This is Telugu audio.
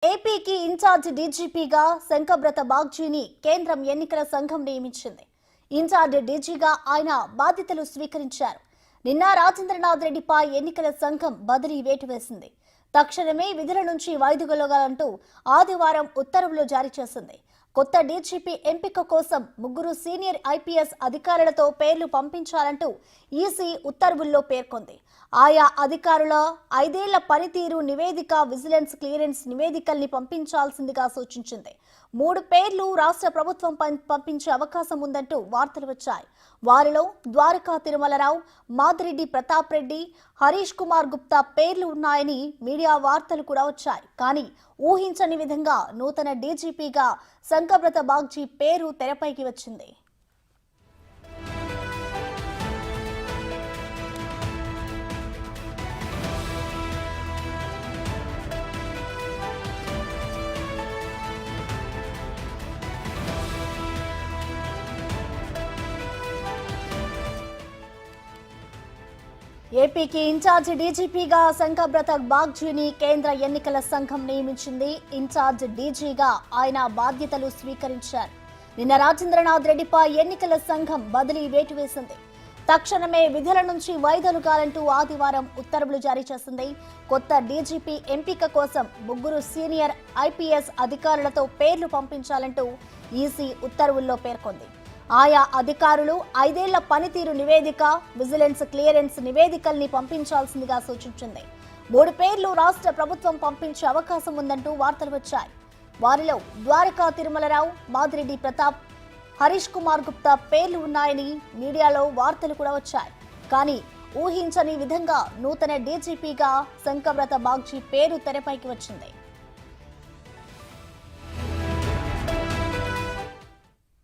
ఏపీకి ఇన్ఛార్జ్ డీజీపీగా శంకబ్రత బాగ్జీని కేంద్రం ఎన్నికల సంఘం నియమించింది. ఇన్ఛార్జ్ డీజీగా ఆయన బాధ్యతలు స్వీకరించారు. నిన్న రాజేంద్రనాథ్ రెడ్డిపై ఎన్నికల సంఘం బదిలీ వేటు వేసింది. తక్షణమే విధుల నుంచి వైదొలగాలంటూ ఆదివారం ఉత్తర్వులు జారీ చేసింది. కొత్త డీజీపీ ఎంపిక కోసం 3 సీనియర్ ఐపీఎస్ అధికారులతో పేర్లు పంపించాలంటూ ఈసీ ఉత్తర్వుల్లో పేర్కొంది. ఆయా అధికారుల 5 ఏళ్ల పనితీరు నివేదిక, విజిలెన్స్ క్లియరెన్స్ నివేదికల్ని పంపించాల్సిందిగా సూచించింది. 3 పేర్లు రాష్ట్ర ప్రభుత్వం పంపించే అవకాశం ఉందంటూ వార్తలు వచ్చాయి. వారిలో ద్వారకా తిరుమలరావు, మాదిరెడ్డి ప్రతాప్ రెడ్డి, హరీష్ కుమార్ గుప్తా పేర్లు ఉన్నాయని మీడియా వార్తలు కూడా వచ్చాయి. కానీ ఊహించని విధంగా నూతన డీజీపీగా శంకబ్రత బాగ్జీ పేరు తెరపైకి వచ్చింది. ఏపీకి ఇన్ఛార్జ్ డీజీపీగా శంకబ్రత బాగ్జీని కేంద్ర ఎన్నికల సంఘం నియమించింది. ఇన్ఛార్జ్ డీజీగా ఆయన బాధ్యతలు స్వీకరించారు. నిన్న రాజేంద్రనాథ్ రెడ్డిపై ఎన్నికల సంఘం బదిలీ వేటు వేసింది. తక్షణమే విధుల నుంచి వైదొలగాలంటూ ఆదివారం ఉత్తర్వులు జారీ చేసింది. కొత్త డీజీపీ ఎంపిక కోసం 3 సీనియర్ ఐపీఎస్ అధికారులతో పేర్లు పంపించాలంటూ ఈసీ ఉత్తర్వుల్లో పేర్కొంది. ఆయా అధికారులు 5 ఏళ్ల పనితీరు నివేదిక, విజిలెన్స్ క్లియరెన్స్ నివేదికల్ని పంపించాల్సిందిగా సూచించింది. 3 పేర్లు రాష్ట్ర ప్రభుత్వం పంపించే అవకాశం ఉందంటూ వార్తలు వచ్చాయి. వారిలో ద్వారకా తిరుమలరావు, మాదిరెడ్డి ప్రతాప్, హరీష్ కుమార్ గుప్తా పేర్లు ఉన్నాయని మీడియాలో వార్తలు కూడా వచ్చాయి. కానీ ఊహించని విధంగా నూతన డీజీపీగా శంకబ్రత బాగ్జీ పేరు తెరపైకి వచ్చింది.